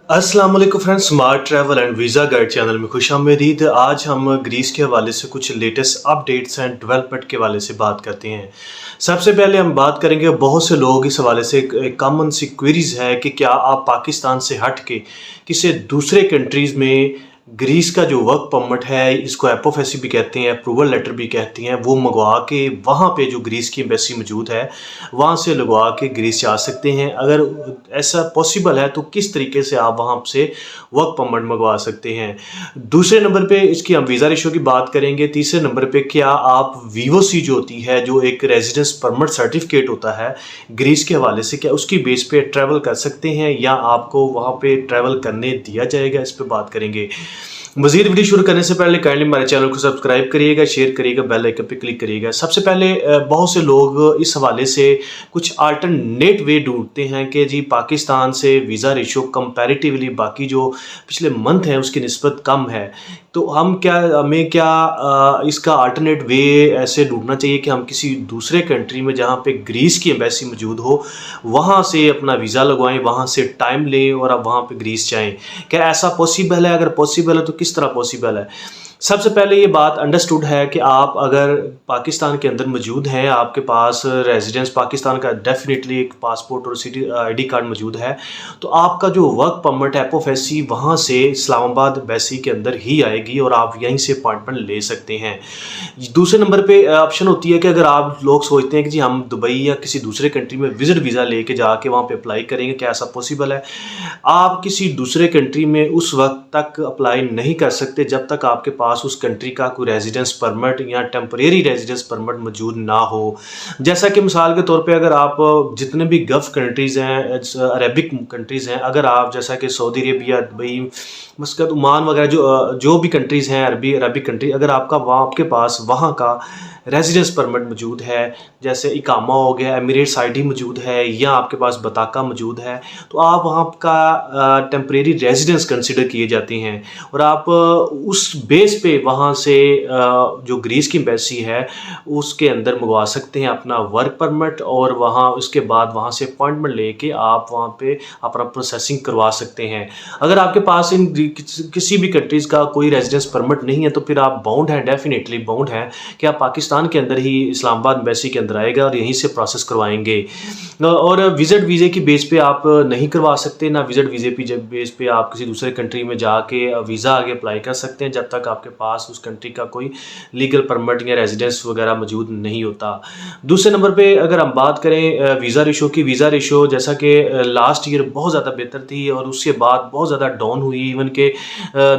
अस्सलाम वालेकुम friends, smart travel and visa guide channel में खुशामदीद। आज हम ग्रीस के हवाले से कुछ लेटेस्ट अपडेट्स एंड डेवलपमेंट के हवाले से बात करते हैं। सबसे पहले हम बात करेंगे, बहुत से लोग इस हवाले से एक कॉमन सी क्वेरीज है कि क्या आप पाकिस्तान से हट के किसी दूसरे कंट्रीज़ में ग्रीस का जो वर्क परमिट है, इसको एपोफेसी भी कहते हैं, अप्रूवल लेटर भी कहते हैं, वो मंगवा के वहाँ पे जो ग्रीस की एम्बेसी मौजूद है वहाँ से लगवा के ग्रीस जा सकते हैं। अगर ऐसा पॉसिबल है तो किस तरीके से आप वहाँ से वर्क परमिट मंगवा सकते हैं। दूसरे नंबर पे इसकी हम वीज़ा रेशो की बात करेंगे। तीसरे नंबर पे क्या आप वीओसी जो होती है, जो एक रेजिडेंस परमिट सर्टिफिकेट होता है ग्रीस के हवाले से, क्या उसकी बेस पे ट्रैवल कर सकते हैं या आपको वहाँ पे ट्रैवल करने दिया जाएगा, इस पर बात करेंगे। मजीद वीडियो शुरू करने से पहले काइंडली हमारे चैनल को सब्सक्राइब करिएगा, शेयर करिएगा, बेल आइकन पे क्लिक करिएगा। सबसे पहले बहुत से लोग इस हवाले से कुछ अल्टरनेट वे ढूंढते हैं कि जी पाकिस्तान से वीज़ा रेशो कंपैरेटिवली बाकी जो पिछले मंथ हैं उसकी निस्बत कम है, तो हमें क्या इसका अल्टरनेट वे ऐसे ढूंढना चाहिए कि हम किसी दूसरे कंट्री में जहाँ पे ग्रीस की एम्बेसी मौजूद हो वहाँ से अपना वीज़ा लगवाएं, वहाँ से टाइम लें और अब वहाँ पे ग्रीस जाएं। क्या ऐसा पॉसिबल है? अगर पॉसिबल है तो किस तरह पॉसिबल है? सबसे पहले ये बात अंडरस्टूड है कि आप अगर पाकिस्तान के अंदर मौजूद हैं, आपके पास रेजिडेंस पाकिस्तान का डेफिनेटली एक पासपोर्ट और सिटी आईडी कार्ड मौजूद है, तो आपका जो वर्क परमिट है एपोफेसी वहाँ से इस्लामाबाद एम्बेसी के अंदर ही आएगी और आप यहीं से अपॉइंटमेंट ले सकते हैं। दूसरे नंबर पे ऑप्शन होती है कि अगर आप लोग सोचते हैं कि जी हम दुबई या किसी दूसरे कंट्री में विजिट वीज़ा लेके जाके वहाँ पे अप्लाई करेंगे, क्या ऐसा पॉसिबल है? आप किसी दूसरे कंट्री में उस वक्त तक अप्लाई नहीं कर सकते जब तक आपके पास उस कंट्री का कोई रेजिडेंस परमिट या टेम्परेरी रेजिडेंस परमिट मौजूद ना हो। जैसा कि मिसाल के तौर पे अगर आप जितने भी गल्फ कंट्रीज़ हैं, अरेबिक कंट्रीज़ हैं, अगर आप जैसा कि सऊदी अरेबिया, दुबई, मस्कत, ओमान वगैरह जो भी कंट्रीज़ हैं अरबिक कंट्री, अगर आपके पास वहाँ का रेजिडेंस परमिट मौजूद है, जैसे इकामा हो गया, एमिरेट्स आईडी मौजूद है या आपके पास बताका मौजूद है, तो आप वहाँ का टेम्परेरी रेजिडेंस कंसिडर किए जाते हैं और आप उस बेस पे वहाँ से जो ग्रीस की एम्बेसी है उसके अंदर मंगवा सकते हैं अपना वर्क परमिट और वहाँ उसके बाद वहाँ से अपॉइंटमेंट लेके आप वहाँ पे अपना प्रोसेसिंग करवा सकते हैं। अगर आपके पास इन किसी भी कंट्रीज़ का कोई रेजिडेंस परमिट नहीं है तो फिर आप बाउंड हैं, डेफिनेटली बाउंड हैं कि आप पाकिस्तान के अंदर ही इस्लामाबाद एम्बेसी के अंदर आएगा और यहीं से प्रोसेस करवाएंगे। और विजिट वीज़े की बेस पे आप नहीं करवा सकते, ना विजिट वीज़े पे बेस पे आप किसी दूसरे कंट्री में जाके वीज़ा आगे अप्लाई कर सकते हैं जब तक आपके पास उस कंट्री का कोई लीगल परमिट या रेजिडेंस वगैरह मौजूद नहीं होता। दूसरे नंबर पे अगर हम बात करें वीज़ा रेशो की, वीज़ा रेशो जैसा कि लास्ट ईयर बहुत ज़्यादा बेहतर थी और उसके बाद बहुत ज़्यादा डाउन हुई, इवन के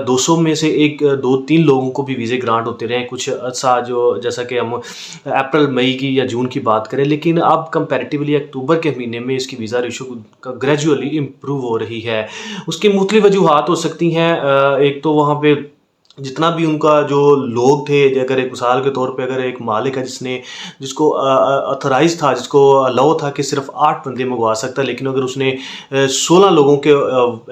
200 में से 1-2-3 लोगों को भी वीज़े ग्रांट होते रहे कुछ अर्सा, जो जैसा कि हम अप्रैल मई की या जून की बात करें, लेकिन अब कंपैरेटिवली अक्टूबर के महीने में इसकी वीज़ा रेशो ग्रेजुअली इम्प्रूव हो रही है। उसकी मुख्तलिफ वजूहात हो सकती हैं। एक तो वहाँ पे जितना भी उनका जो लोग थे, अगर एक मिसाल के तौर पे अगर एक मालिक है जिसको ऑथराइज था, जिसको अलाउ था कि सिर्फ 8 बंदे मंगवा सकता, लेकिन अगर उसने 16 लोगों के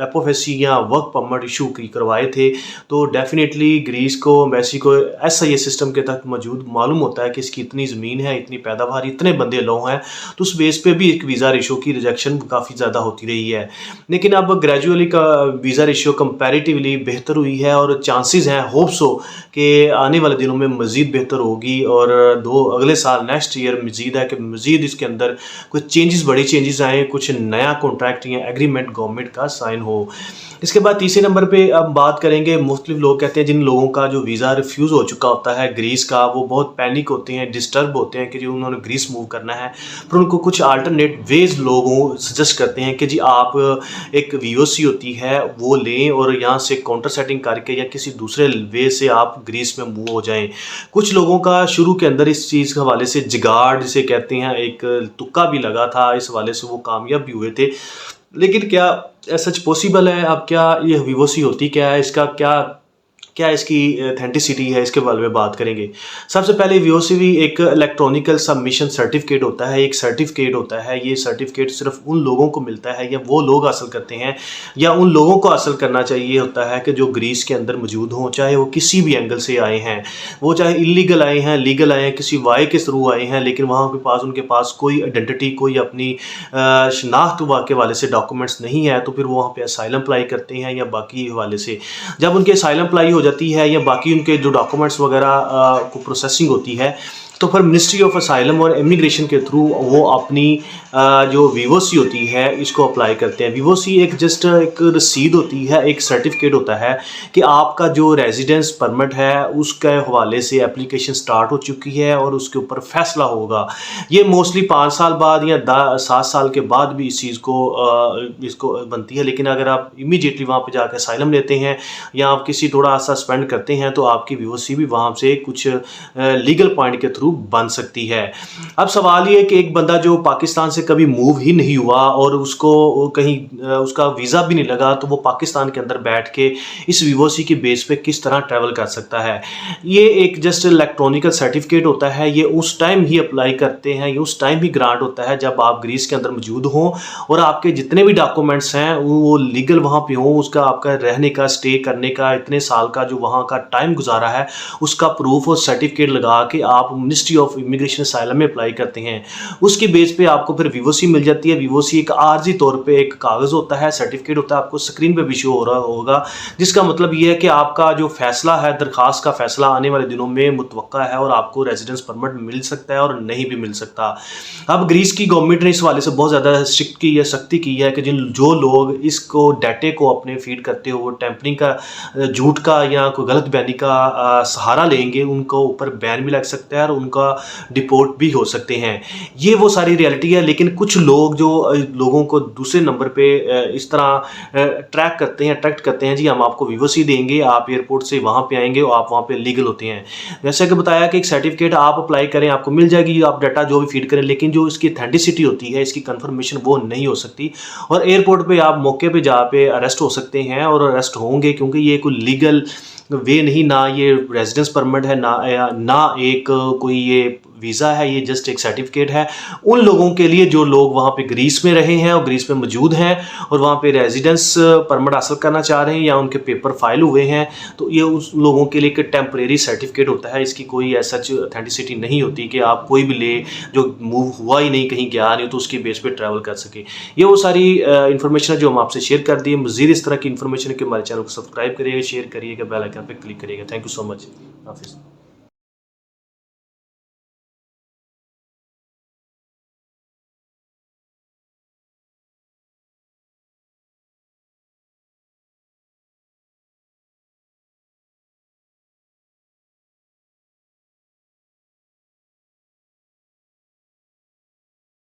एपोफेसी या वर्क परमिट इशू करवाए थे तो डेफिनेटली ग्रीस को, एम्बेसी को ऐसा ये सिस्टम के तहत मौजूद मालूम होता है कि इसकी इतनी ज़मीन है, इतनी पैदावार, इतने बंदे अलाउ हैं, तो उस बेस पे भी एक वीज़ा रेशो की रिजेक्शन काफ़ी ज़्यादा होती रही है। लेकिन अब ग्रेजुअली का वीज़ा रेशो कंपैरेटिवली बेहतर हुई है और चांसेस हैं, होप्स हो कि आने वाले दिनों में मज़ीद बेहतर होगी और अगले साल नेक्स्ट ईयर मज़ीद है कि मज़ीद इसके अंदर कुछ चेंजेस, बड़ी चेंजेस आए, कुछ नया कॉन्ट्रैक्ट या एग्रीमेंट गवर्नमेंट का साइन हो। इसके बाद तीसरे नंबर पे अब बात करेंगे, मुख्तलिफ लोग कहते हैं जिन लोगों का जो वीज़ा रिफ्यूज़ हो चुका होता है ग्रीस का, वो बहुत पैनिक होते हैं, डिस्टर्ब होते हैं कि जो उन्होंने ग्रीस मूव करना है, पर उनको कुछ अल्टरनेट वेज लोगों सजेस्ट करते हैं कि जी आप एक वीओसी होती है वो लें और यहाँ से काउंटर सेटिंग करके या किसी दूसरे वे से आप ग्रीस में मूव हो जाएं। कुछ लोगों का शुरू के अंदर इस चीज़ के हवाले से जिगाड़ जिसे कहते हैं, एक तुक्का भी लगा था, इस हवाले से वो कामयाब भी हुए थे। लेकिन क्या सच पॉसिबल है? अब क्या ये वीओसी होती क्या है, इसका क्या क्या इसकी ऑथेंटिसिटी है, इसके बारे में बात करेंगे। सबसे पहले वीओसीवी एक इलेक्ट्रॉनिकल सबमिशन सर्टिफिकेट होता है, एक सर्टिफिकेट होता है। ये सर्टिफिकेट सिर्फ उन लोगों को मिलता है या वो लोग हासिल करते हैं या उन लोगों को हासिल करना चाहिए होता है कि जो ग्रीस के अंदर मौजूद हों, चाहे वो किसी भी एंगल से आए हैं, वो चाहे इलीगल आए हैं, लीगल आए हैं, किसी वाई के थ्रू आए हैं, लेकिन वहाँ के पास उनके पास कोई आइडेंटिटी, कोई अपनी शनाख्त के वाले से डॉक्यूमेंट्स नहीं है, तो फिर वो वहाँ पे असाइलम अप्लाई करते हैं या बाकी हवाले से जब उनके असाइलम अप्लाई हो जाती है या बाकी उनके जो डॉक्यूमेंट्स वगैरह को प्रोसेसिंग होती है, तो फिर मिनिस्ट्री ऑफ असाइलम और इमिग्रेशन के थ्रू वो अपनी जो वीओसी होती है इसको अप्लाई करते हैं। वीओसी एक जस्ट एक रसीद होती है, एक सर्टिफिकेट होता है कि आपका जो रेजिडेंस परमिट है उसके हवाले से एप्लीकेशन स्टार्ट हो चुकी है और उसके ऊपर फैसला होगा। ये मोस्टली 5 साल बाद या 7 साल के बाद भी इस चीज़ को इसको बनती है, लेकिन अगर आप इमीडिएटली वहाँ पे जाकर असाइलम लेते हैं या आप किसी थोड़ा सा स्पेंड करते हैं तो आपकी वीओसी भी वहाँ से कुछ लीगल पॉइंट के थ्रू बन सकती है। अब सवाल ये है कि एक बंदा जो पाकिस्तान से कभी मूव ही नहीं हुआ और उसको कहीं उसका वीज़ा भी नहीं लगा, तो वो पाकिस्तान के अंदर बैठ के इस वीओसी की बेस पे किस तरह ट्रैवल कर सकता है। ये एक जस्ट इलेक्ट्रॉनिकल सर्टिफिकेट होता है, ये उस टाइम ही अप्लाई करते हैं, ये उस टाइम ही ग्रांट होता है जब आप ग्रीस के अंदर मौजूद हों और आपके जितने भी डॉक्यूमेंट्स हैं वो लीगल वहाँ पे हों, उसका आपका रहने का, स्टे करने का, इतने साल का जो वहाँ का टाइम गुजारा है उसका प्रूफ और सर्टिफिकेट लगा के आप मिनिस्ट्री ऑफ इमिग्रेशन असाइलम में अप्लाई करते हैं। उसकी बेस पे आपको फिर वीओसी मिल जाती है। वीओसी एक आर्जी तौर पे एक कागज़ होता है, सर्टिफिकेट होता है, आपको स्क्रीन पे भी शो हो रहा होगा, जिसका मतलब ये है कि आपका जो फैसला है, दरखास्त का फैसला आने वाले दिनों में मुतवक्का है और आपको रेजिडेंस परमिट मिल सकता है और नहीं भी मिल सकता। अब ग्रीस की गवर्नमेंट ने इस वाले से बहुत ज़्यादा स्ट्रिक्ट की है, सख्ती की है कि जो लोग इसको डाटे को अपने फीड करते हो, वो टेम्परिंग का, झूठ का या कोई गलत बयानी का सहारा लेंगे, उनको ऊपर बैन भी लग सकता है और उनका डिपोर्ट भी हो सकते हैं। ये वो सारी रियलिटी है। लेकिन कुछ लोग जो लोगों को दूसरे नंबर पे इस तरह ट्रैक करते हैं, अट्रैक्ट करते हैं, जी हम आपको वीओसी देंगे, आप एयरपोर्ट से वहाँ पे आएंगे और आप वहाँ पे लीगल होते हैं। जैसे कि बताया कि एक सर्टिफिकेट आप अप्लाई करें, आपको मिल जाएगी, आप डाटा जो भी फीड करें, लेकिन जो इसकी ऑथेंटिसिटी होती है, इसकी कंफर्मेशन वो नहीं हो सकती और एयरपोर्ट पर आप मौके पर जहाँ पे अरेस्ट हो सकते हैं और अरेस्ट होंगे, क्योंकि ये कोई लीगल वे नहीं, ना ये रेजिडेंस परमिट है, ना एक कोई ये वीज़ा है, ये जस्ट एक सर्टिफिकेट है उन लोगों के लिए जो लोग वहाँ पे ग्रीस में रहे हैं और ग्रीस में मौजूद हैं और वहाँ पे रेजिडेंस परमिट हासिल करना चाह रहे हैं या उनके पेपर फाइल हुए हैं। तो ये उस लोगों के लिए एक टेम्परेरी सर्टिफिकेट होता है, इसकी कोई ऐसा ऑथेंटिसिटी नहीं होती कि आप कोई भी ले जो मूव हुआ ही नहीं, कहीं गया नहीं, तो उसकी बेस पे ट्रैवल कर सके। ये वो सारी इन्फॉर्मेशन है जो हम आपसे शेयर कर दिए। मज़ीद इस तरह की इन्फॉर्मेशन के हमारे चैनल को सब्सक्राइब करिएगा, शेयर करिएगा, बेल आइकन पर क्लिक करिएगा। Thank you so much. हाफिज़।